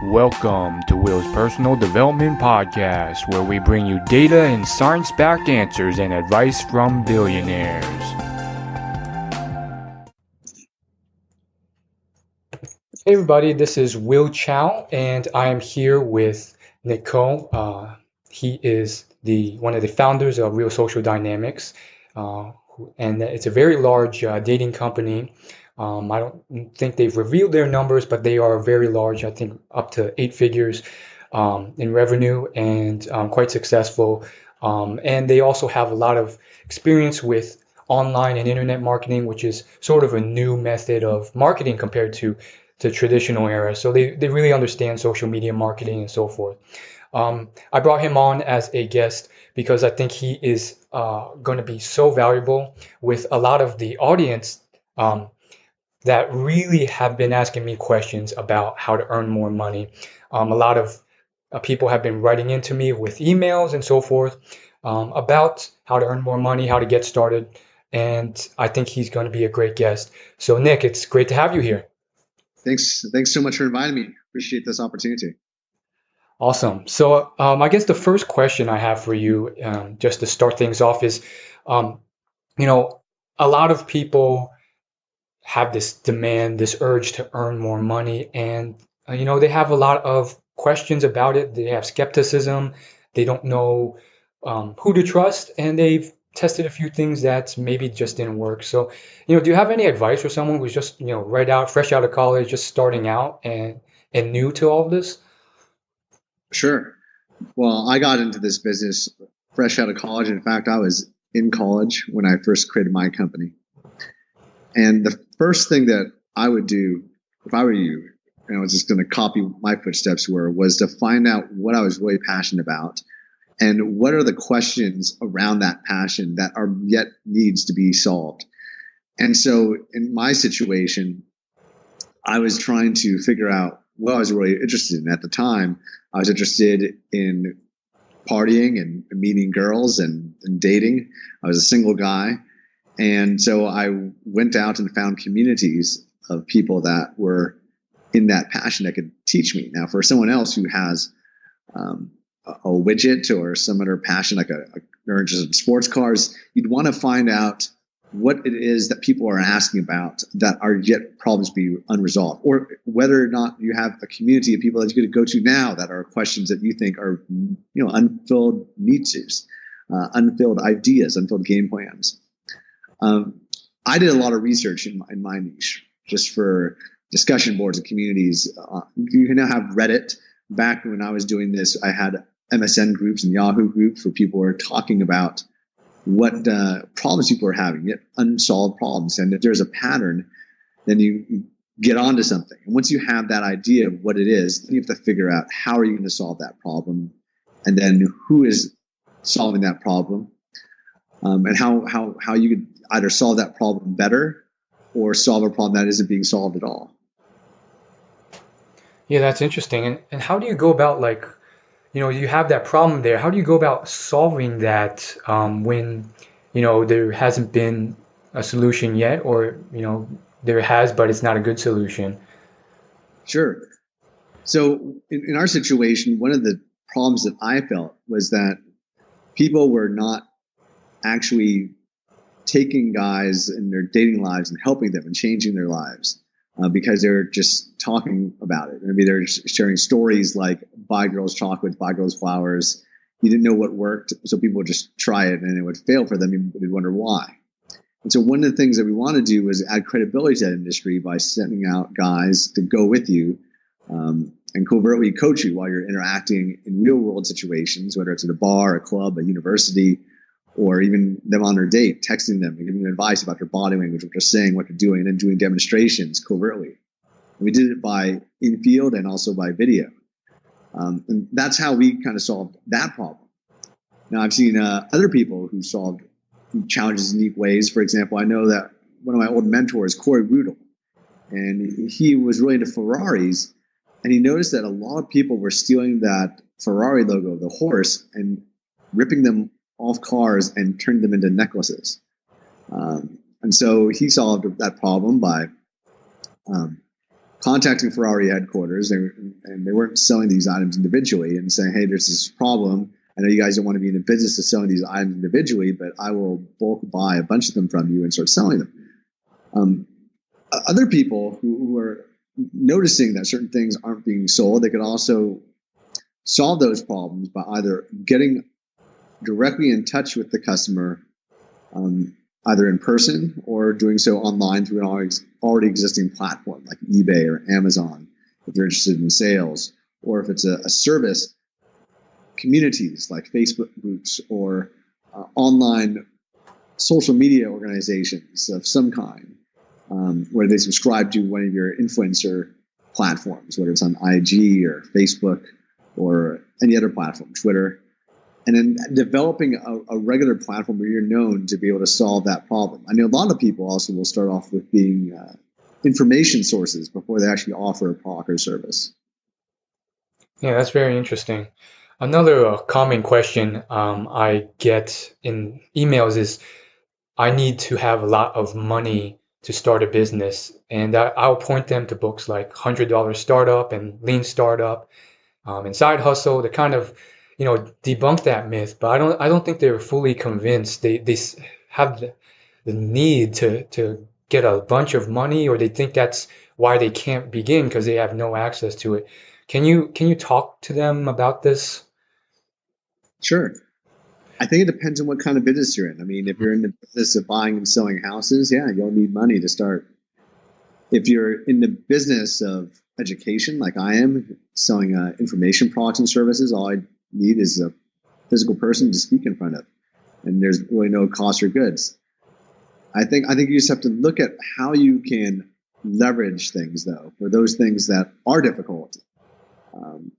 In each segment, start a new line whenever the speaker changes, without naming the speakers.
Welcome to Will's Personal Development Podcast, where we bring you data and science-backed answers and advice from billionaires. Hey everybody, this is Will Chow, and I am here with Nicole. He is one of the founders of Real Social Dynamics, and it's a very large dating company. I don't think they've revealed their numbers, but they are very large. I think up to 8 figures in revenue and quite successful. And they also have a lot of experience with online and internet marketing, which is sort of a new method of marketing compared to traditional era. So they really understand social media marketing and so forth. I brought him on as a guest because I think he is going to be so valuable with a lot of the audience that really have been asking me questions about how to earn more money. A lot of people have been writing into me with emails and so forth about how to earn more money, how to get started, and I think he's going to be a great guest. So Nick, it's great to have you here.
Thanks so much for inviting me. Appreciate this opportunity.
Awesome. So I guess the first question I have for you, just to start things off, is, a lot of people have this demand, this urge to earn more money, and they have a lot of questions about it. They have skepticism. They don't know who to trust, and they've tested a few things that maybe just didn't work. So, do you have any advice for someone who's just fresh out of college, just starting out and new to all of this?
Sure. Well, I got into this business fresh out of college. In fact, I was in college when I first created my company. And the first thing that I would do if I were you, and I was just going to copy my footsteps was to find out what I was really passionate about and what are the questions around that passion that are yet needs to be solved. And so in my situation, I was trying to figure out what I was really interested in. At the time, I was interested in partying and meeting girls and dating. I was a single guy. And so I went out and found communities of people that were in that passion that could teach me. Now, for someone else who has a widget or some other passion, like they're interested in sports cars, you'd want to find out what it is that people are asking about that are yet problems be unresolved, or whether or not you have a community of people that you could go to now that are questions that you think are, unfilled needs, unfilled ideas, unfilled game plans. I did a lot of research in my niche, just for discussion boards and communities. You can now have Reddit. Back when I was doing this, I had MSN groups and Yahoo groups where people were talking about what problems people are having, yet unsolved problems. And if there's a pattern, then you get onto something. And once you have that idea of what it is, then you have to figure out how are you going to solve that problem, and then who is solving that problem, and how you could either solve that problem better or solve a problem that isn't being solved at all.
Yeah, that's interesting. And how do you go about, you have that problem there. How do you go about solving that when, there hasn't been a solution yet, or, there has, but it's not a good solution?
Sure. So in our situation, one of the problems that I felt was that people were not actually taking guys in their dating lives and helping them and changing their lives because they're just talking about it. Maybe they're sharing stories like buy girls chocolates, buy girls flowers. You didn't know what worked, so people would just try it and it would fail for them. You'd wonder why. And so one of the things that we want to do is add credibility to that industry by sending out guys to go with you and covertly coach you while you're interacting in real world situations, whether it's at a bar, a club, a university, or even them on their date, texting them and giving them advice about their body language, what they're saying, what they're doing, and then doing demonstrations covertly. And we did it by in-field and also by video. And that's how we kind of solved that problem. Now, I've seen other people who solved challenges in unique ways. For example, I know that one of my old mentors, Corey Rudel, and he was really into Ferraris, and he noticed that a lot of people were stealing that Ferrari logo, the horse, and ripping them off cars and turned them into necklaces. And so he solved that problem by contacting Ferrari headquarters, and they weren't selling these items individually and saying, hey, there's this problem. I know you guys don't want to be in the business of selling these items individually, but I will bulk buy a bunch of them from you and start selling them. Other people who are noticing that certain things aren't being sold, they could also solve those problems by either getting directly in touch with the customer, either in person or doing so online through an already existing platform like eBay or Amazon, if they're interested in sales, or if it's a service, communities like Facebook groups or online social media organizations of some kind, where they subscribe to one of your influencer platforms, whether it's on IG or Facebook or any other platform, Twitter, and then developing a regular platform where you're known to be able to solve that problem. I know a lot of people also will start off with being information sources before they actually offer a product or service.
Yeah, that's very interesting. Another common question I get in emails is I need to have a lot of money to start a business, and I'll point them to books like $100 Startup and Lean Startup and Side Hustle to kind of, debunk that myth. But I don't think they're fully convinced. They have the need to get a bunch of money, or they think that's why they can't begin because they have no access to it. Can you talk to them about this?
Sure. I think it depends on what kind of business you're in. I mean, if you're in the business of buying and selling houses, yeah, you'll need money to start. If you're in the business of education, like I am, selling information products and services, all I need is a physical person to speak in front of, and there's really no cost or goods. I think you just have to look at how you can leverage things, though, for those things that are difficult. Um,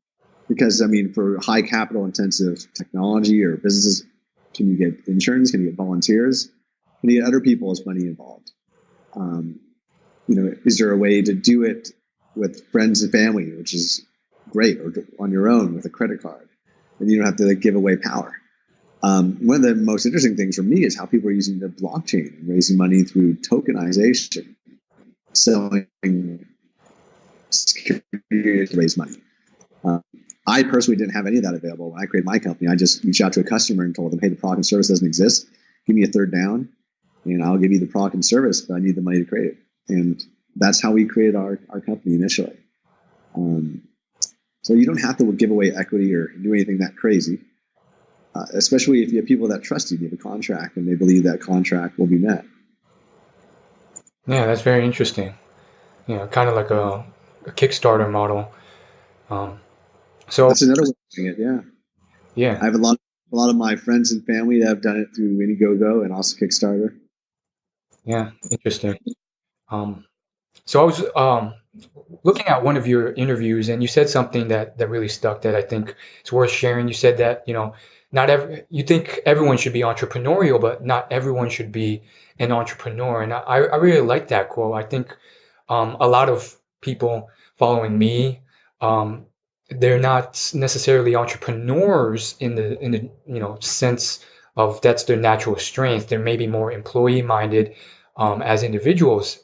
because I mean, for high capital intensive technology or businesses, can you get insurance? Can you get volunteers? Can you get other people's money involved? Um, is there a way to do it with friends and family, which is great, or on your own with a credit card, and you don't have to give away power? One of the most interesting things for me is how people are using the blockchain and raising money through tokenization, selling security to raise money. I personally didn't have any of that available when I created my company. I just reached out to a customer and told them, hey, the product and service doesn't exist. Give me a third down, and I'll give you the product and service, but I need the money to create it. And that's how we created our company initially. So you don't have to give away equity or do anything that crazy, especially if you have people that trust you. You have a contract and they believe that contract will be met.
Yeah, that's very interesting. Kind of like a Kickstarter model. Um, so
That's another way of doing it. Yeah,
yeah,
I have a lot of my friends and family that have done it through Indiegogo and also Kickstarter.
yeah, interesting. Um, so I was looking at one of your interviews, and you said something that really stuck that I think it's worth sharing. You said that, not you think everyone should be entrepreneurial, but not everyone should be an entrepreneur. And I really like that quote. I think a lot of people following me, um, they're not necessarily entrepreneurs in the sense of that's their natural strength. They're maybe more employee minded as individuals.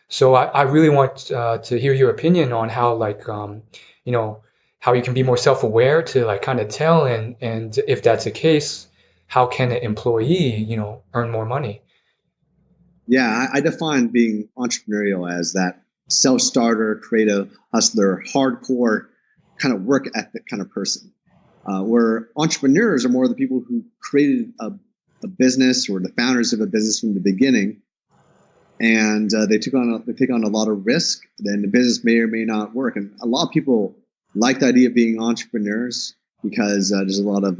So I really want to hear your opinion on how like how you can be more self-aware to like kind of tell, and if that's the case, how can an employee earn more money?
Yeah, I define being entrepreneurial as that self-starter, creative, hustler, hardcore kind of work ethic kind of person. Where entrepreneurs are more the people who created a business or the founders of a business from the beginning, and they take on a lot of risk. Then the business may or may not work, and a lot of people like the idea of being entrepreneurs because there's a lot of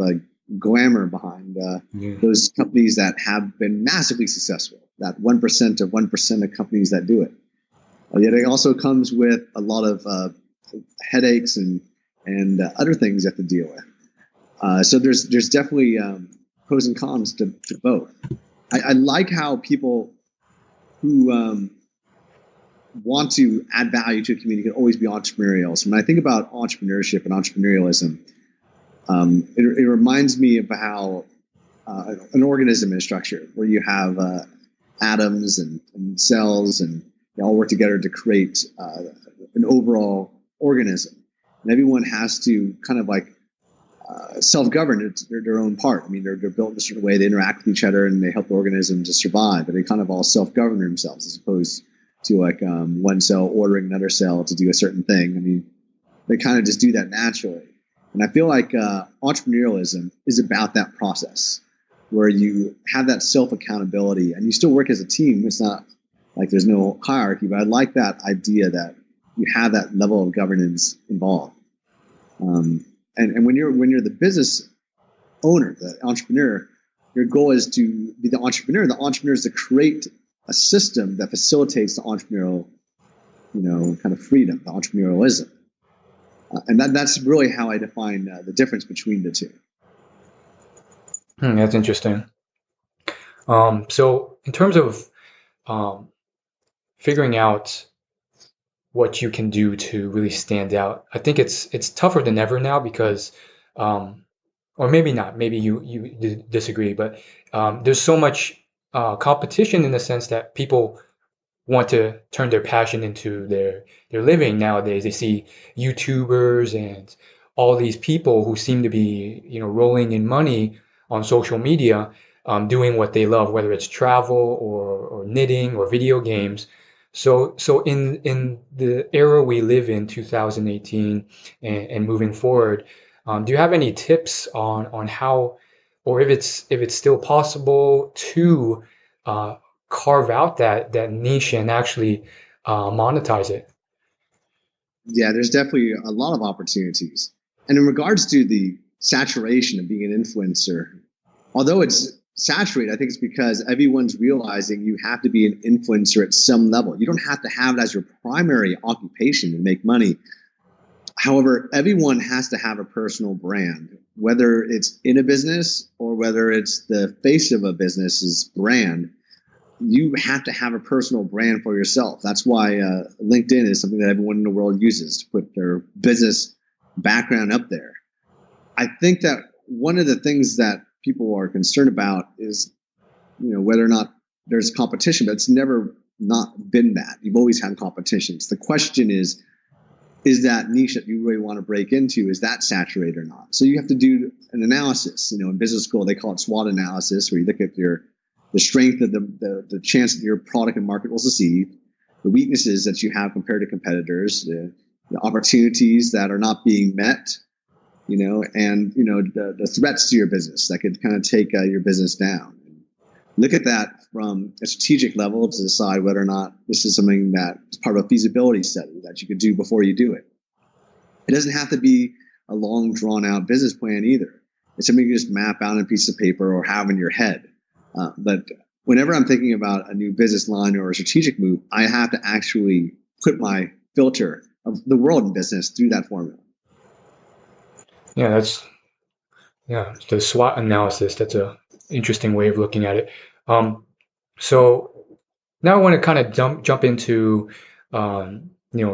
glamour behind
Yeah.
those companies that have been massively successful. That 1% of 1% of companies that do it. Yet it also comes with a lot of headaches and other things you have to deal with. So there's definitely pros and cons to both. I like how people who want to add value to a community can always be entrepreneurial. So when I think about entrepreneurship and entrepreneurialism, it reminds me of how an organism is structured, where you have atoms and cells, and They all work together to create an overall organism, and everyone has to kind of like self-govern. It's their own part. I mean, they're built in a certain way. They interact with each other and they help the organism to survive. But they kind of all self-govern themselves, as opposed to like one cell ordering another cell to do a certain thing. I mean, they kind of just do that naturally. And I feel like entrepreneurialism is about that process where you have that self-accountability and you still work as a team. It's not like there's no hierarchy, but I like that idea that you have that level of governance involved. And when you're the business owner, the entrepreneur, your goal is to be the entrepreneur. The entrepreneur is to create a system that facilitates the entrepreneurial, kind of freedom, the entrepreneurialism. And that's really how I define the difference between the two.
That's interesting. So in terms of figuring out what you can do to really stand out, I think it's tougher than ever now because, or maybe not, maybe you disagree, but there's so much competition in the sense that people want to turn their passion into their living nowadays. They see YouTubers and all these people who seem to be, rolling in money on social media, doing what they love, whether it's travel or knitting or video games. So in the era we live in, 2018 and moving forward, do you have any tips on how, or if it's still possible to carve out that niche and actually monetize it?
Yeah, there's definitely a lot of opportunities. And in regards to the saturation of being an influencer, although it's saturated, I think it's because everyone's realizing you have to be an influencer at some level. You don't have to have it as your primary occupation to make money. However, everyone has to have a personal brand, whether it's in a business or whether it's the face of a business's brand. You have to have a personal brand for yourself. That's why LinkedIn is something that everyone in the world uses to put their business background up there. I think that one of the things that people are concerned about is, whether or not there's competition, but it's never not been that. You've always had competitions. The question is that niche that you really want to break into, is that saturated or not? So you have to do an analysis. In business school, they call it SWOT analysis, where you look at the strength of the chance that your product and market will succeed, the weaknesses that you have compared to competitors, the opportunities that are not being met, and the threats to your business that could kind of take your business down. Look at that from a strategic level to decide whether or not this is something that is part of a feasibility study that you could do before you do it. It doesn't have to be a long, drawn-out business plan either. It's something you just map out on a piece of paper or have in your head. But whenever I'm thinking about a new business line or a strategic move, I have to actually put my filter of the world in business through that formula.
Yeah, the SWOT analysis. That's a interesting way of looking at it. So now I want to kind of jump into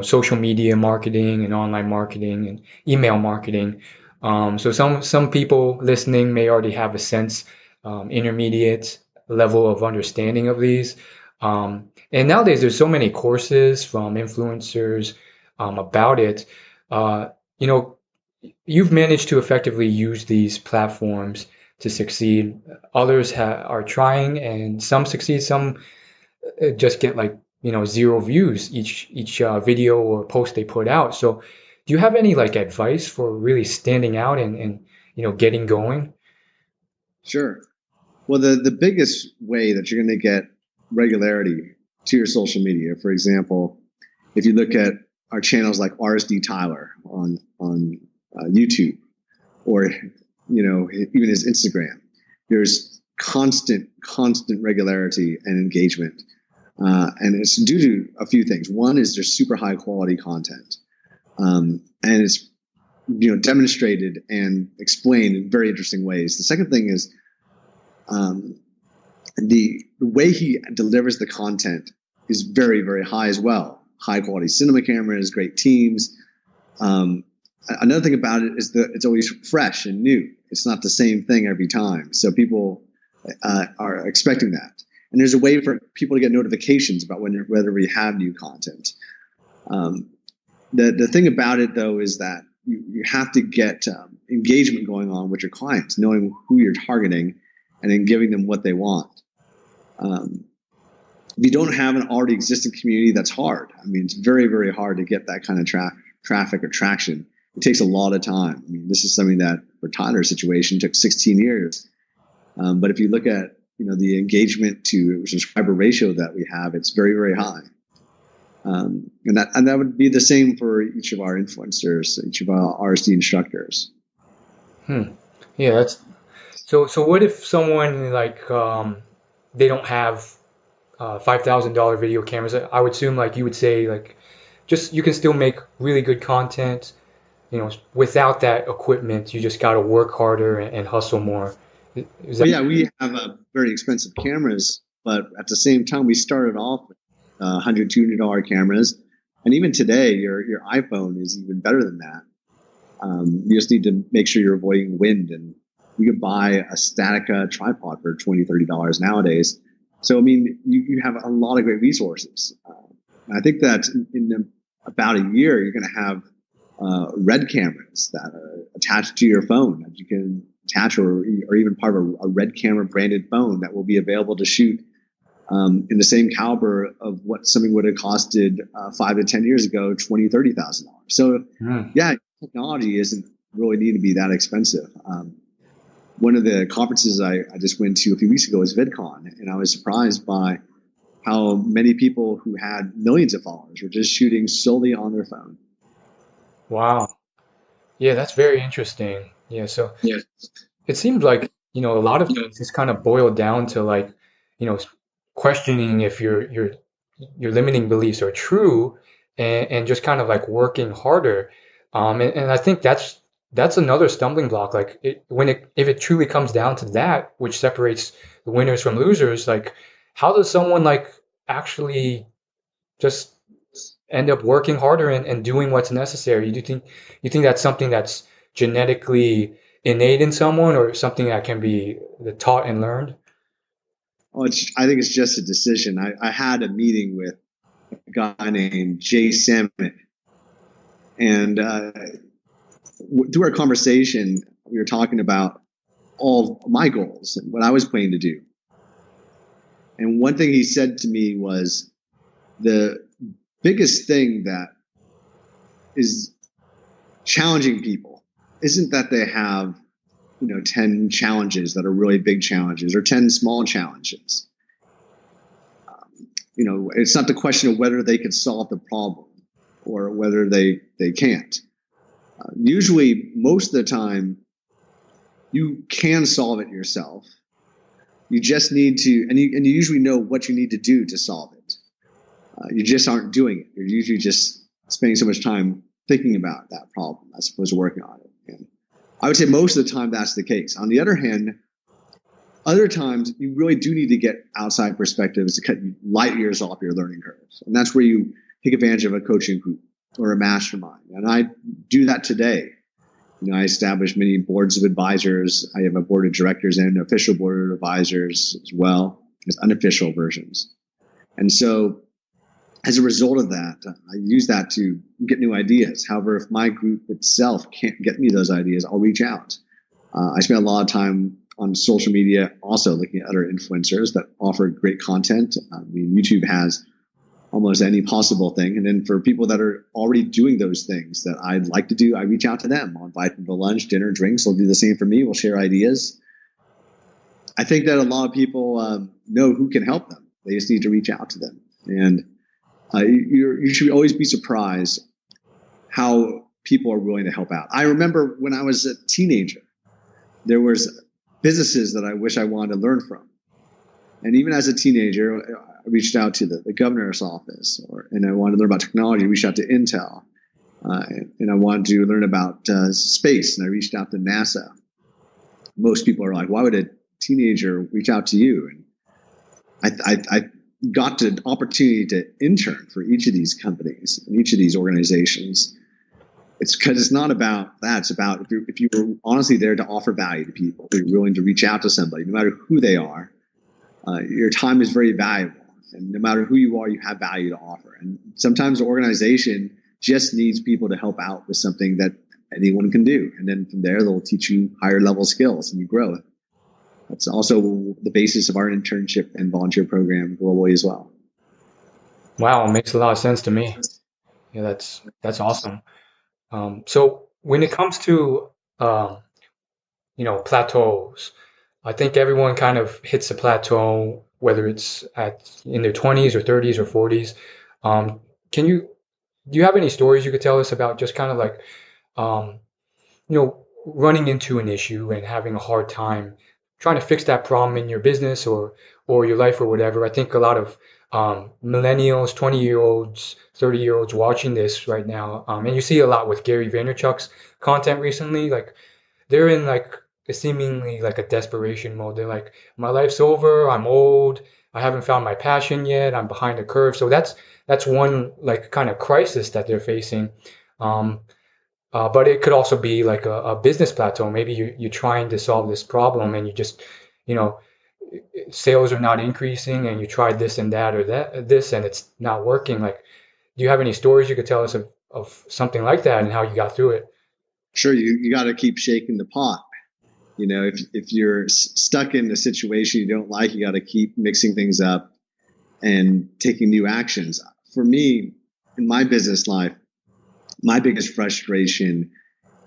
social media marketing and online marketing and email marketing. So some people listening may already have a sense, intermediate level of understanding of these. And nowadays there's so many courses from influencers about it. You've managed to effectively use these platforms to succeed. Others are trying, and some succeed, some just get like 0 views each video or post they put out. So, do you have any like advice for really standing out and getting going?
Sure. Well, the biggest way that you're going to get regularity to your social media, for example, if you look at our channels like RSD Tyler on YouTube, or even his Instagram, there's constant regularity and engagement, and it's due to a few things. One is there's super high quality content, and it's demonstrated and explained in very interesting ways. The second thing is the way he delivers the content is very, very high as well. High quality cinema cameras, great teams. Another thing about it is that it's always fresh and new. It's not the same thing every time. So people are expecting that. And there's a way for people to get notifications about whether we have new content. The thing about it, though, is that you have to get engagement going on with your clients, knowing who you're targeting, and then giving them what they want. If you don't have an already existing community, that's hard. I mean, it's very, very hard to get that kind of traffic or traction. It takes a lot of time. I mean, this is something that for Tyler's situation took 16 years. But if you look at the engagement to subscriber ratio that we have, it's very, very high. And that would be the same for each of our influencers, each of our RSD instructors.
Yeah, that's so. So what if someone like they don't have $5,000 video cameras? I would assume like you would say like just you can still make really good content, without that equipment. You just got to work harder and hustle more. Is that?
Well, yeah, we have very expensive cameras, but at the same time, we started off with $100, $200 cameras, and even today, your iPhone is even better than that. You just need to make sure you're avoiding wind, and you can buy a Statica tripod for $20, $30 nowadays. So, I mean, you have a lot of great resources. I think that in about a year, you're going to have red cameras that are attached to your phone that you can attach, or even part of a red camera branded phone that will be available to shoot in the same caliber of what something would have costed 5 to 10 years ago, $20,000, $30,000. So, yeah, technology isn't really need to be that expensive. One of the conferences I just went to a few weeks ago was VidCon, and I was surprised by how many people who had millions of followers were just shooting solely on their phone.
Wow. Yeah, that's very interesting. Yeah, so
Yeah.
it seems like, a lot of things just kind of boil down to like, questioning if your limiting beliefs are true, and just kind of like working harder. And I think that's another stumbling block. Like if it truly comes down to that, which separates the winners from losers, like how does someone like actually just end up working harder and doing what's necessary? You think that's something that's genetically innate in someone, or something that can be taught and learned?
Oh, I think it's just a decision. I had a meeting with a guy named Jay Salmon, and through our conversation, we were talking about all of my goals and what I was planning to do. And one thing he said to me was, the biggest thing that is challenging people isn't that they have 10 challenges that are really big challenges or 10 small challenges. It's not the question of whether they can solve the problem or whether they can't. Usually, most of the time, you can solve it yourself. You just need to, and you usually know what you need to do to solve it. You just aren't doing it. You're usually just spending so much time thinking about that problem as opposed to working on it. And I would say most of the time that's the case. On the other hand, other times you really do need to get outside perspectives to cut light years off your learning curves. And that's where you take advantage of a coaching group or a mastermind. And I do that today. I establish many boards of advisors. I have a board of directors and an official board of advisors as well as unofficial versions. And so as a result of that, I use that to get new ideas. However, if my group itself can't get me those ideas, I'll reach out. I spend a lot of time on social media also looking at other influencers that offer great content. I mean, YouTube has almost any possible thing. And then for people that are already doing those things that I'd like to do, I reach out to them. I'll invite them to lunch, dinner, drinks. They'll do the same for me. We'll share ideas. I think that a lot of people know who can help them. They just need to reach out to them. And you should always be surprised how people are willing to help out. I remember when I was a teenager, there was businesses that I wish I wanted to learn from. And even as a teenager, I reached out to the governor's office, and I wanted to learn about technology. I reached out to Intel, and I wanted to learn about space, and I reached out to NASA. Most people are like, why would a teenager reach out to you? And I got the opportunity to intern for each of these companies and each of these organizations. It's because it's not about that. It's about if you were honestly there to offer value to people, if you're willing to reach out to somebody, no matter who they are, your time is very valuable. And no matter who you are, you have value to offer. And sometimes the organization just needs people to help out with something that anyone can do. And then from there, they'll teach you higher level skills and you grow. That's also the basis of our internship and volunteer program globally as well.
Wow, it makes a lot of sense to me. Yeah, that's awesome. So when it comes to um, plateaus, I think everyone kind of hits a plateau, whether it's at in their 20s or 30s or 40s. Um, can you do you have any stories you could tell us about just kind of like um, running into an issue and having a hard time trying to fix that problem in your business or your life or whatever? I think a lot of millennials, 20-year-olds, 30-year-olds watching this right now, and you see a lot with Gary Vaynerchuk's content recently, like they're in like a seemingly like a desperation mode. They're like, my life's over, I'm old, I haven't found my passion yet, I'm behind the curve. So that's one like kind of crisis that they're facing. Um, but it could also be like a business plateau. Maybe you're trying to solve this problem and you just, you know, sales are not increasing and you tried this and that or this and it's not working. Like, do you have any stories you could tell us of something like that and how you got through it?
Sure, you got to keep shaking the pot. If you're stuck in a situation you don't like, you got to keep mixing things up and taking new actions. For me, in my business life, my biggest frustration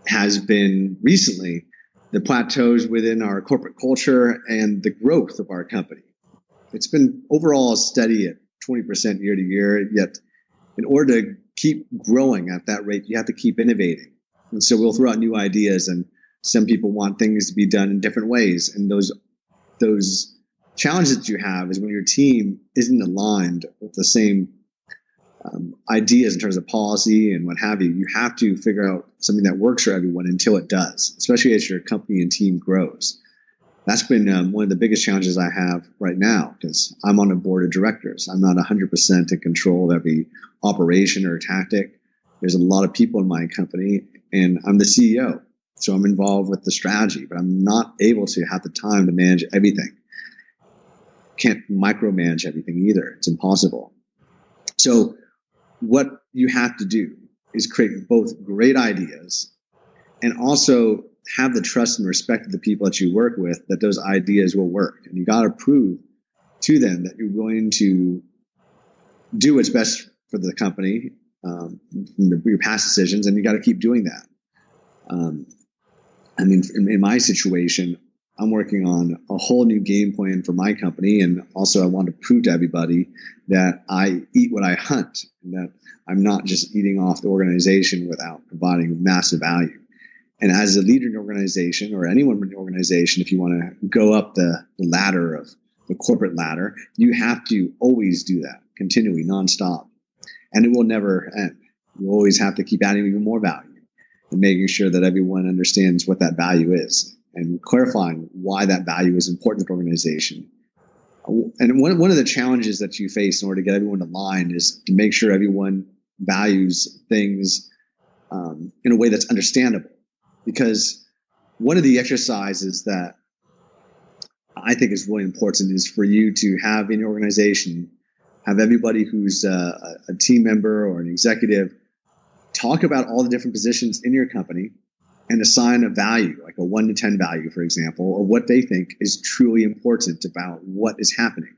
has been recently the plateaus within our corporate culture and the growth of our company. It's been overall steady at 20% year to year, yet in order to keep growing at that rate, you have to keep innovating. And so we'll throw out new ideas, and some people want things to be done in different ways. And those challenges that you have is when your team isn't aligned with the same ideas in terms of policy and what have you. You have to figure out something that works for everyone until it does, especially as your company and team grows. That's been one of the biggest challenges I have right now because I'm on a board of directors. I'm not 100% in control of every operation or tactic. There's a lot of people in my company, and I'm the CEO. So I'm involved with the strategy, but I'm not able to have the time to manage everything. Can't micromanage everything either. It's impossible. So what you have to do is create both great ideas and also have the trust and respect of the people that you work with that those ideas will work. And you got to prove to them that you're going to do what's best for the company, your past decisions, and you got to keep doing that. In my situation, I'm working on a whole new game plan for my company. And also I want to prove to everybody that I eat what I hunt and that I'm not just eating off the organization without providing massive value. And as a leader in an organization or anyone in the organization, if you want to go up the ladder of the corporate ladder, you have to always do that continually, nonstop. And it will never end. You always have to keep adding even more value and making sure that everyone understands what that value is and clarifying why that value is important to the organization. And one of the challenges that you face in order to get everyone aligned is to make sure everyone values things in a way that's understandable. Because one of the exercises that I think is really important is for you to have in your organization, have everybody who's a team member or an executive talk about all the different positions in your company and assign a value, like a 1 to 10 value, for example, of what they think is truly important about what is happening.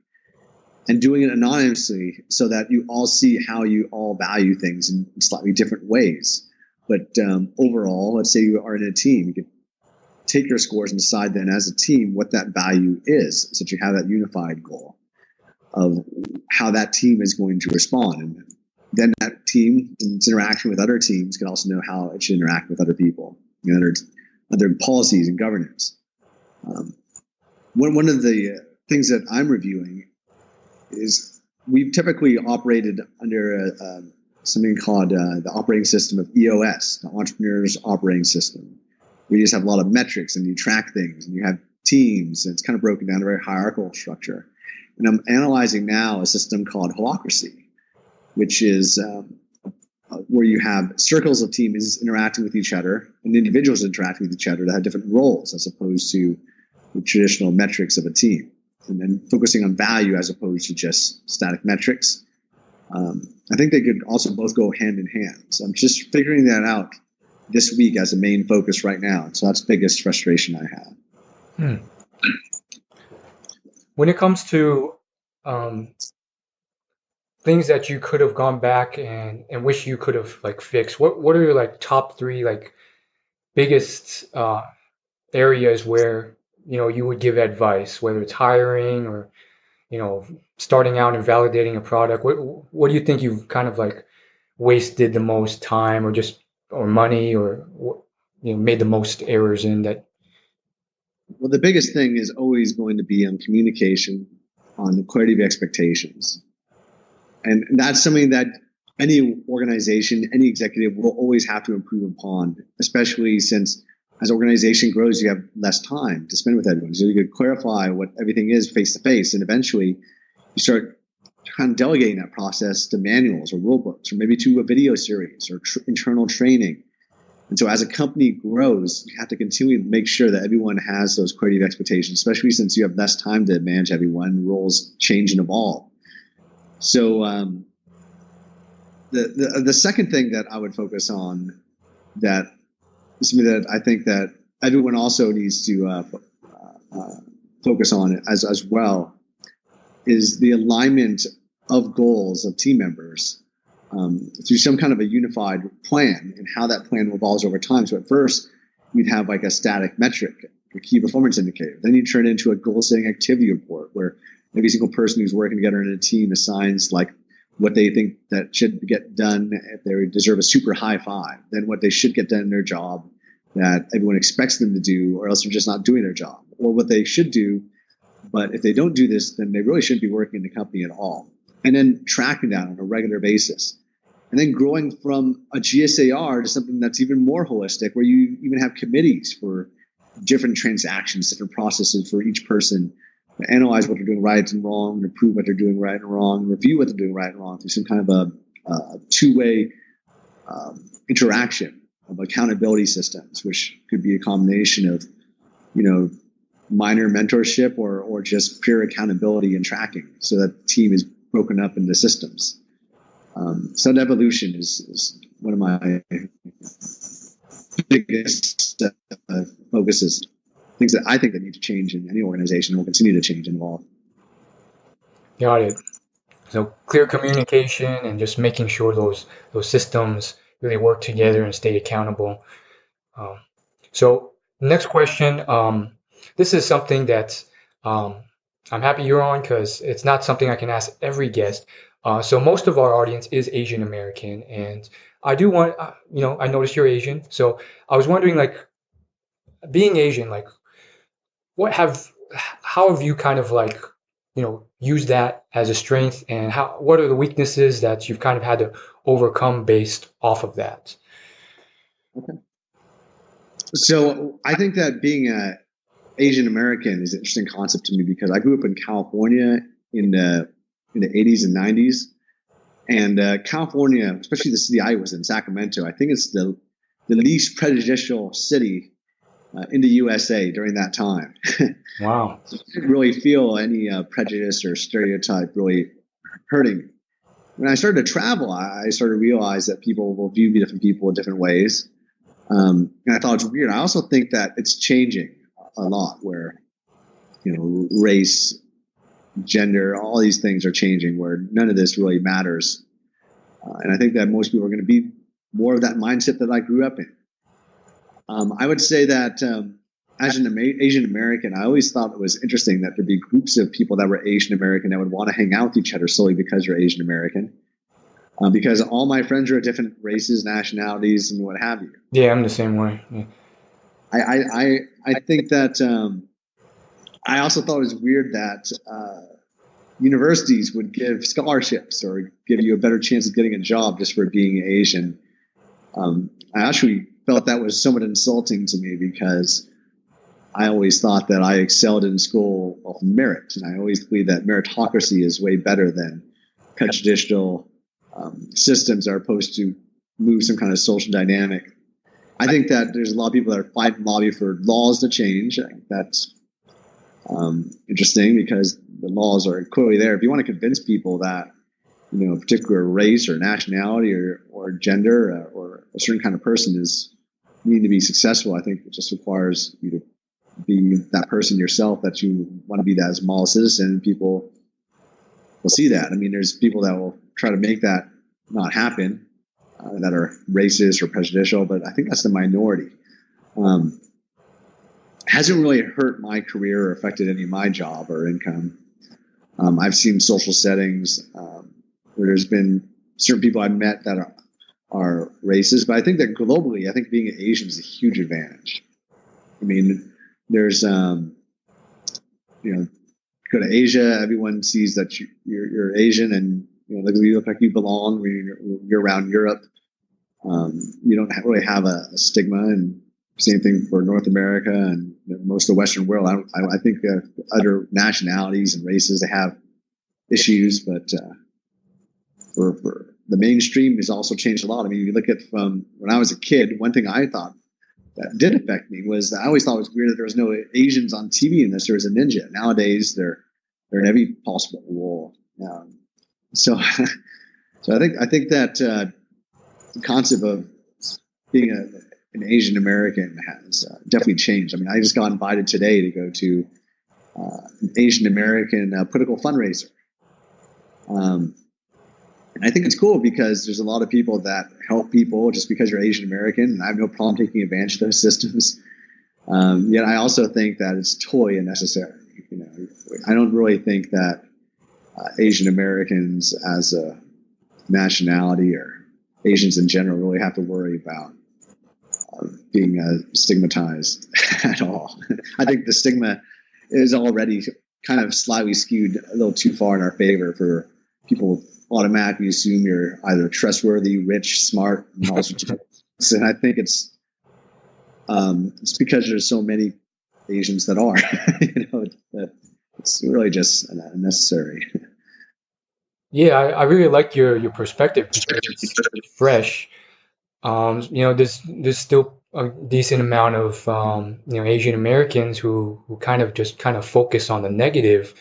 And doing it anonymously so that you all see how you all value things in slightly different ways. But overall, let's say you are in a team, you could take your scores and decide then as a team what that value is so that you have that unified goal of how that team is going to respond. And then that team, in its interaction with other teams, can also know how it should interact with other people, other policies and governance. One of the things that I'm reviewing is we've typically operated under something called the operating system of EOS, the Entrepreneur's Operating System. We just have a lot of metrics and you track things and you have teams and it's kind of broken down to a very hierarchical structure. And I'm analyzing now a system called holacracy, which is where you have circles of teams interacting with each other and individuals interacting with each other that have different roles as opposed to the traditional metrics of a team. and then focusing on value as opposed to just static metrics. I think they could also both go hand in hand. So I'm just figuring that out this week as a main focus right now. So that's the biggest frustration I have.
When it comes to things that you could have gone back and wish you could have like fixed, what are your like top three like biggest areas where you would give advice, whether it's hiring or starting out and validating a product? What do you think you've kind of like wasted the most time or money or made the most errors in that?
Well, the biggest thing is always going to be on communication, on the clarity of expectations. And that's something that any organization, any executive will always have to improve upon, especially since as organization grows, you have less time to spend with everyone. So you could clarify what everything is face to face, and eventually you start kind of delegating that process to manuals or rule books, or maybe to a video series or internal training. And so as a company grows, you have to continue to make sure that everyone has those creative expectations, especially since you have less time to manage everyone. Roles change and evolve. So the second thing that I would focus on, that is something that I think that everyone also needs to focus on as well, is the alignment of goals of team members through some kind of a unified plan, and how that plan evolves over time. So at first, you'd have like a static metric, a key performance indicator. Then you turn it into a goal-setting activity report where every single person who's working together in a team assigns like what they think that should get done if they deserve a super high five, then what they should get done in their job that everyone expects them to do, or else they're just not doing their job, or what they should do, but if they don't do this, then they really shouldn't be working in the company at all. And then tracking that on a regular basis. And then growing from a GSAR to something that's even more holistic, where you even have committees for different transactions, different processes for each person, to analyze what they're doing right and wrong, and improve what they're doing right and wrong, review what they're doing right and wrong through some kind of a two-way interaction of accountability systems, which could be a combination of, minor mentorship or just pure accountability and tracking, so that the team is broken up into systems. So that evolution is one of my biggest focuses. Things that I think that need to change in any organization will continue to change and evolve.
Got it. So clear communication and just making sure those systems really work together and stay accountable. So next question. This is something that I'm happy you're on, because it's not something I can ask every guest. So most of our audience is Asian American, and I do want, I noticed you're Asian. So I was wondering, like, being Asian, like, how have you kind of like, used that as a strength, and what are the weaknesses that you've kind of had to overcome based off of that?
Okay. So I think that being a Asian American is an interesting concept to me, because I grew up in California in the 80s and 90s. And California, especially the city I was in, Sacramento, I think it's the least prejudicial city in the USA during that time.
Wow.
So I didn't really feel any prejudice or stereotype really hurting me. When I started to travel, I started to realize that people will view different people in different ways. And I thought it's weird. I also think that it's changing a lot, where, race, gender, all these things are changing, where none of this really matters. And I think that most people are going to be more of that mindset that I grew up in. I would say that as an Asian American, I always thought it was interesting that there'd be groups of people that were Asian American that would want to hang out with each other solely because you're Asian American. Because all my friends are different races, nationalities, and what have you.
Yeah, I'm the same way. Yeah.
I think that I also thought it was weird that universities would give scholarships or give you a better chance of getting a job just for being Asian. I actually felt that was somewhat insulting to me, because I always thought that I excelled in school off merit, and I always believe that meritocracy is way better than prejudicial systems that are supposed to move some kind of social dynamic. I think that there's a lot of people that are fighting lobby for laws to change. I think that's Interesting because the laws are clearly there. If you want to convince people that a particular race or nationality or gender or a certain kind of person is need to be successful, I think it just requires you to be that person yourself, that you want to be that as a model citizen. People will see that. I mean, there's people that will try to make that not happen, that are racist or prejudicial, but I think that's the minority. Um, hasn't really hurt my career or affected any of my job or income. I've seen social settings where there's been certain people I've met that are racist, but I think that globally, I think being an Asian is a huge advantage. I mean, there's go to Asia, everyone sees that you're Asian, and you look like you belong when you're around Europe. You don't really have a stigma, and same thing for North America and most of the Western world. I think other nationalities and races, they have issues, but for the mainstream has also changed a lot. I mean, you look at from when I was a kid, one thing I thought that did affect me was that I always thought it was weird that there was no Asians on TV unless there was a ninja. Nowadays, they're in every possible role. So, so I think that the concept of being an Asian American has definitely changed. I mean, I just got invited today to go to an Asian American political fundraiser. And I think it's cool because there's a lot of people that help people just because you're Asian American, and I have no problem taking advantage of those systems. Yet I also think that it's totally unnecessary. I don't really think that Asian Americans as a nationality or Asians in general really have to worry about being stigmatized at all. I think the stigma is already kind of slightly skewed a little too far in our favor for people automatically assume you're either trustworthy, rich, smart, and all sorts of things. And I think it's because there's so many Asians that are. It's really just unnecessary.
Yeah, I really like your perspective because it's fresh. There's still a decent amount of Asian Americans who kind of focus on the negative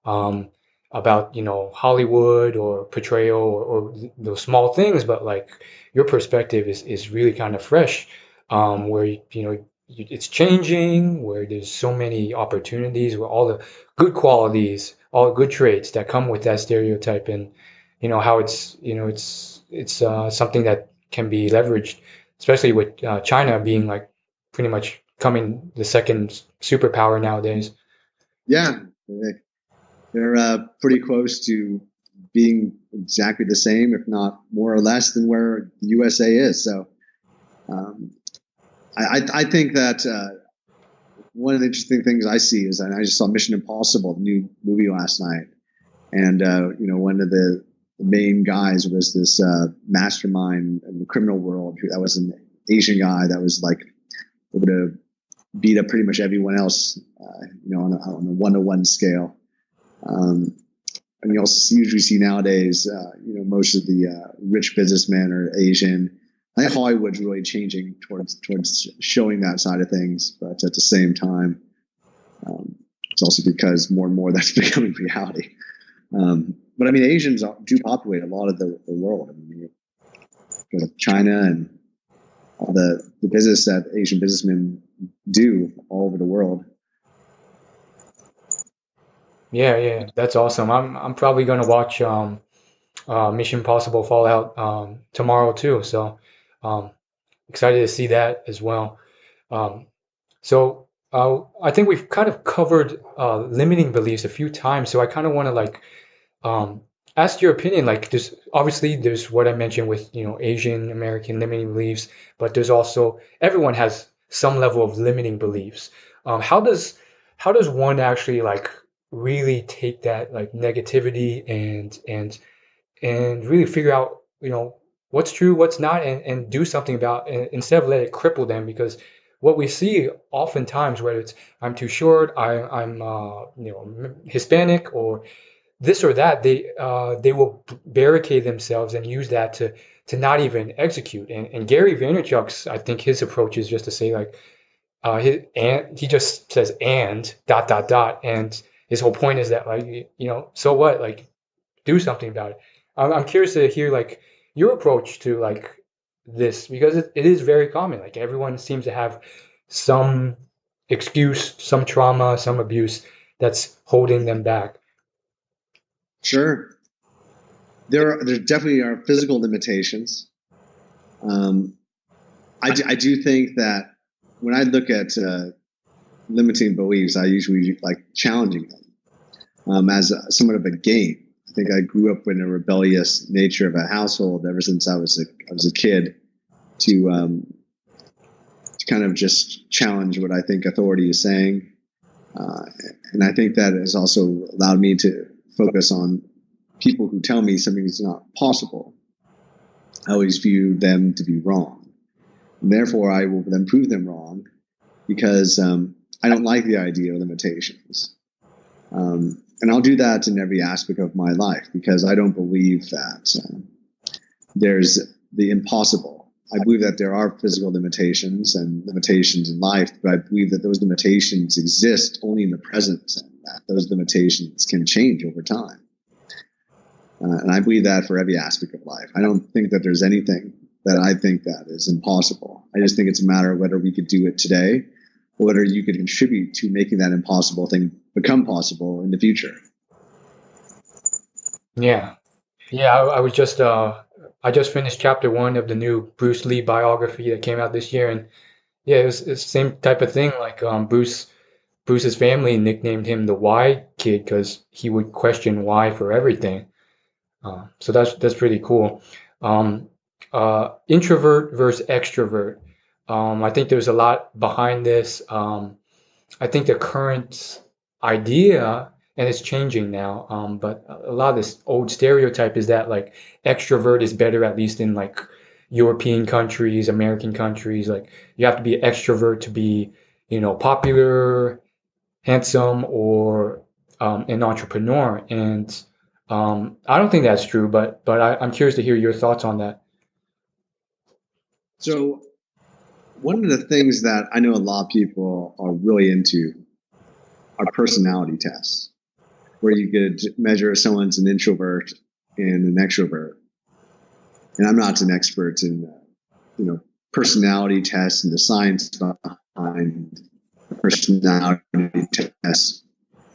um, about Hollywood or portrayal or those small things, but like your perspective is really kind of fresh, where it's changing, where there's so many opportunities, where all the good qualities, all the good traits that come with that stereotype, and how it's something that can be leveraged, especially with China being like pretty much coming the second superpower nowadays.
Yeah, they're pretty close to being exactly the same, if not more or less, than where the USA is. So um, I think that one of the interesting things I see is, and I just saw Mission Impossible, the new movie last night, and one of the main guys was this mastermind in the criminal world. That was an Asian guy that was like able to beat up pretty much everyone else, on a one-to-one scale. And you also usually see nowadays, most of the rich businessmen are Asian. I think Hollywood's really changing towards showing that side of things, but at the same time, it's also because more and more that's becoming reality. But I mean, Asians do populate a lot of the world. I mean, you go to China and all the business that Asian businessmen do all over the world.
Yeah, yeah, that's awesome. I'm probably gonna watch Mission Impossible Fallout tomorrow too. So um, excited to see that as well. Um, I think we've kind of covered limiting beliefs a few times. So I kind of want to like um, ask your opinion. Like, there's what I mentioned with Asian American limiting beliefs, but there's also everyone has some level of limiting beliefs. How does one actually like really take that like negativity and really figure out what's true, what's not, and do something about it instead of let it cripple them? Because what we see oftentimes, whether it's I'm too short, I'm Hispanic, or this or that, they will barricade themselves and use that to not even execute. And Gary Vaynerchuk's, I think his approach is just to say like, he just says and dot dot dot, and his whole point is that like so what, like do something about it. I'm curious to hear like your approach to like this because it is very common. Like everyone seems to have some excuse, some trauma, some abuse that's holding them back.
Sure. There definitely are physical limitations. Um, I do think that when I look at limiting beliefs, I usually like challenging them as somewhat of a game. I think I grew up in a rebellious nature of a household ever since I was a kid to kind of just challenge what I think authority is saying, and I think that has also allowed me to focus on people who tell me something is not possible. I always view them to be wrong. And therefore, I will then prove them wrong because I don't like the idea of limitations. And I'll do that in every aspect of my life because I don't believe that there's the impossible. I believe that there are physical limitations and limitations in life, but I believe that those limitations exist only in the present and that those limitations can change over time. And I believe that for every aspect of life. I don't think that there's anything that I think that is impossible. I just think it's a matter of whether we could do it today or whether you could contribute to making that impossible thing become possible in the future.
Yeah, yeah. I was just I just finished chapter one of the new Bruce Lee biography that came out this year, and yeah, it's the same type of thing. Like Bruce's family nicknamed him the Why Kid because he would question why for everything. So that's pretty cool. Um, Introvert versus extrovert. I think there's a lot behind this. I think the current idea, and it's changing now, but a lot of this old stereotype is that like extrovert is better, at least in like European countries, American countries. Like you have to be an extrovert to be, popular, handsome, or an entrepreneur. And I don't think that's true, but I'm curious to hear your thoughts on that.
So one of the things that I know a lot of people are really into are personality tests, where you could measure if someone's an introvert and an extrovert. And I'm not an expert in, personality tests and the science behind personality tests.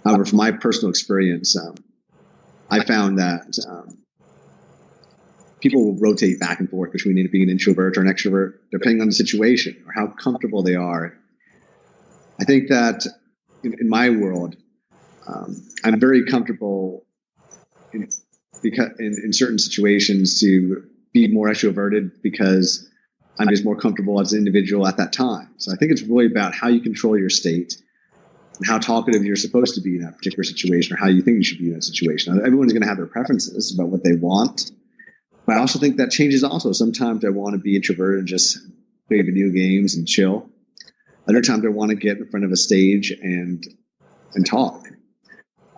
However, from my personal experience, I found that people will rotate back and forth between being an introvert or an extrovert, depending on the situation or how comfortable they are. I think that in my world, I'm very comfortable in certain situations to be more extroverted because I'm just more comfortable as an individual at that time. So I think it's really about how you control your state and how talkative you're supposed to be in that particular situation or how you think you should be in that situation. Now, everyone's going to have their preferences about what they want. But I also think that changes also. Sometimes I want to be introverted and just play video games and chill. Other times I want to get in front of a stage and talk.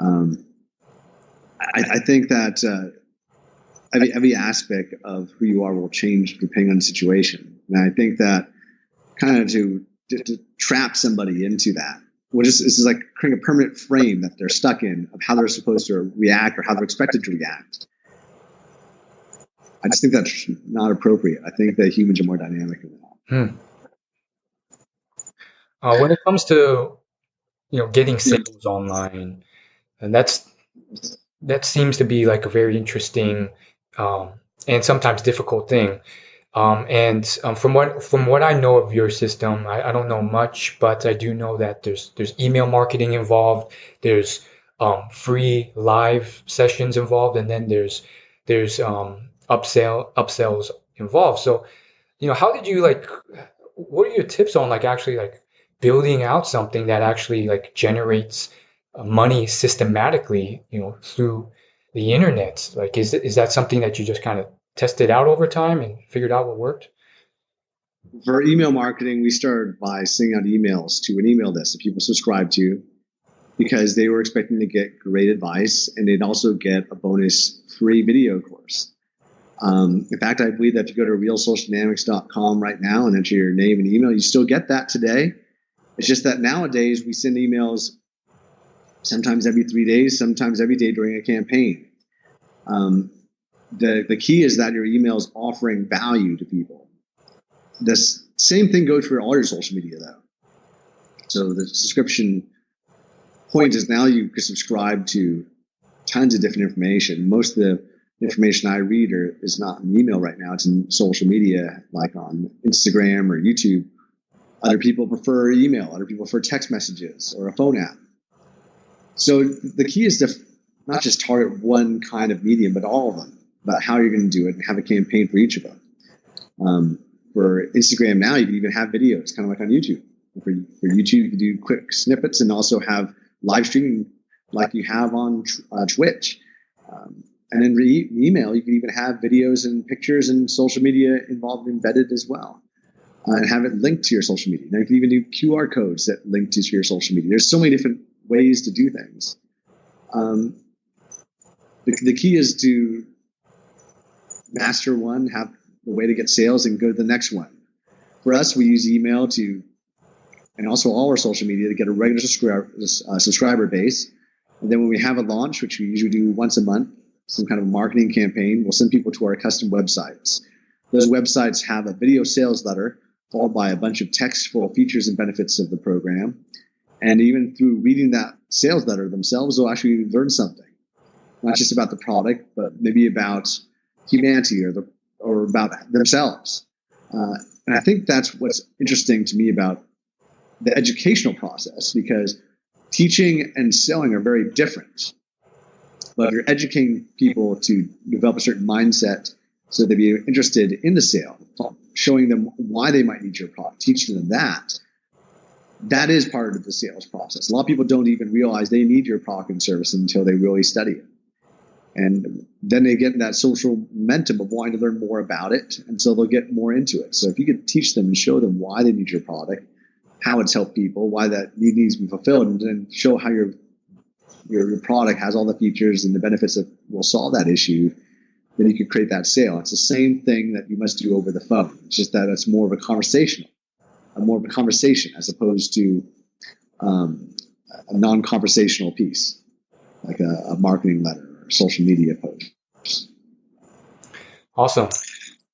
I think that every aspect of who you are will change depending on the situation. And I think that kind of to trap somebody into that, this is like creating a permanent frame that they're stuck in of how they're supposed to react or how they're expected to react. I just think that's not appropriate. I think that humans are more dynamic than that.
When it comes to getting sales online, and that seems to be like a very interesting and sometimes difficult thing. And from what I know of your system, I don't know much, but I do know that there's email marketing involved, there's free live sessions involved, and then there's upsells involved. So how did you like? What are your tips on like actually like building out something that actually like generates money systematically, through the internet? Like, is that something that you just kind of tested out over time and figured out what worked?
For email marketing, we started by sending out emails to an email list that people subscribe to because they were expecting to get great advice and they'd also get a bonus free video course. In fact, I believe that if you go to realsocialdynamics.com right now and enter your name and email, you still get that today. It's just that nowadays we send emails sometimes every 3 days, sometimes every day during a campaign. The key is that your email is offering value to people. The same thing goes for all your social media, though. So the subscription point is now you can subscribe to tons of different information. Most of the information I read is not in email right now. It's in social media, like on Instagram or YouTube. Other people prefer email. Other people prefer text messages or a phone app. So the key is to not just target one kind of medium, but all of them, about how you're going to do it and have a campaign for each of them. For Instagram now, you can even have videos, kind of like on YouTube. For YouTube, you can do quick snippets and also have live streaming like you have on Twitch. And then email, you can even have videos and pictures and social media involved embedded as well. And have it linked to your social media. Now you can even do QR codes that link to your social media. There's so many different ways to do things. The key is to master one, have the way to get sales, and go to the next one. For us, we use email and also all our social media to get a regular subscriber base. And then when we have a launch, which we usually do once a month, some kind of marketing campaign, we'll send people to our custom websites. Those websites have a video sales letter followed by a bunch of text full of features and benefits of the program. And even through reading that sales letter themselves, they'll actually learn something, not just about the product, but maybe about humanity or about themselves. And I think that's what's interesting to me about the educational process, because teaching and selling are very different. But if you're educating people to develop a certain mindset so they'd be interested in the sale, showing them why they might need your product, teaching them that is part of the sales process. A lot of people don't even realize they need your product and service until they really study it. And then they get that social momentum of wanting to learn more about it, and so they'll get more into it. So if you could teach them and show them why they need your product, how it's helped people, why that need needs to be fulfilled, and then show how your product has all the features and the benefits that will solve that issue, then you can create that sale. It's the same thing that you must do over the phone. It's just that it's more of a conversation as opposed to a non-conversational piece, like a marketing letter or social media post.
Awesome.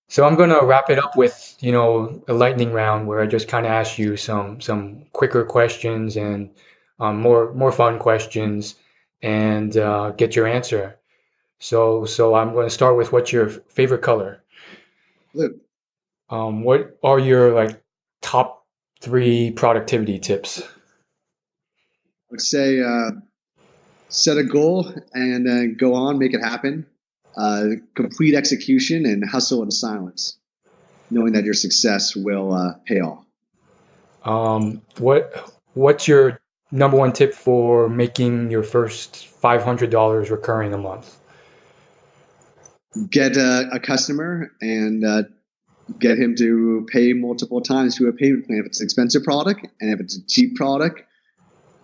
So I'm going to wrap it up with, a lightning round where I just kind of ask you some quicker questions and more fun questions and get your answer. So I'm going to start with, what's your favorite color?
Blue.
What are your top 3 productivity tips?
I would say set a goal and go on, make it happen. Complete execution and hustle in silence, knowing that your success will pay off.
What's your number 1 tip for making your first $500 recurring a month?
Get a customer and get him to pay multiple times through a payment plan if it's an expensive product, and if it's a cheap product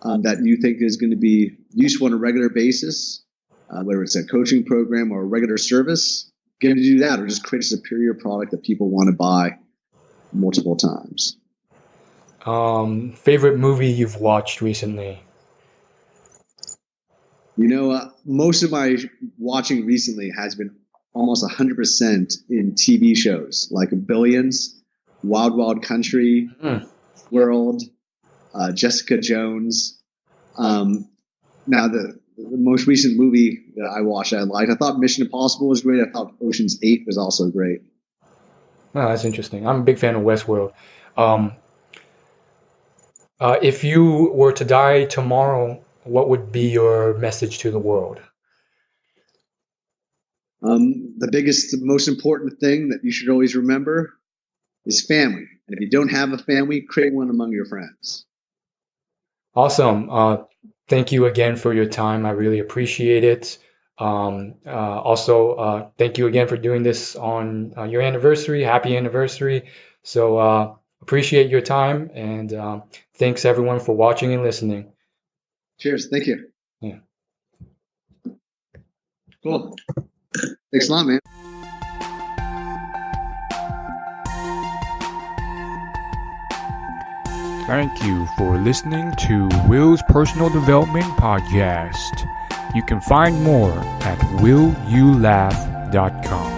that you think is going to be useful on a regular basis, whether it's a coaching program or a regular service, get him to do that, or just create a superior product that people want to buy multiple times.
Favorite movie you've watched recently?
Most of my watching recently has been almost 100% in TV shows like Billions, Wild Wild Country, World, Jessica Jones. Now the most recent movie that I watched I liked. I thought Mission Impossible was great. I thought Ocean's 8 was also great.
Oh, that's interesting. I'm a big fan of Westworld. If you were to die tomorrow, what would be your message to the world?
The biggest, most important thing that you should always remember is family. And if you don't have a family, create one among your friends.
Awesome. Thank you again for your time. I really appreciate it. Also, thank you again for doing this on your anniversary. Happy anniversary. So appreciate your time, and thanks everyone for watching and listening.
Cheers. Thank you.
Yeah.
Cool. Thanks a lot, man.
Thank you for listening to Will's Personal Development Podcast. You can find more at willyoulaugh.com.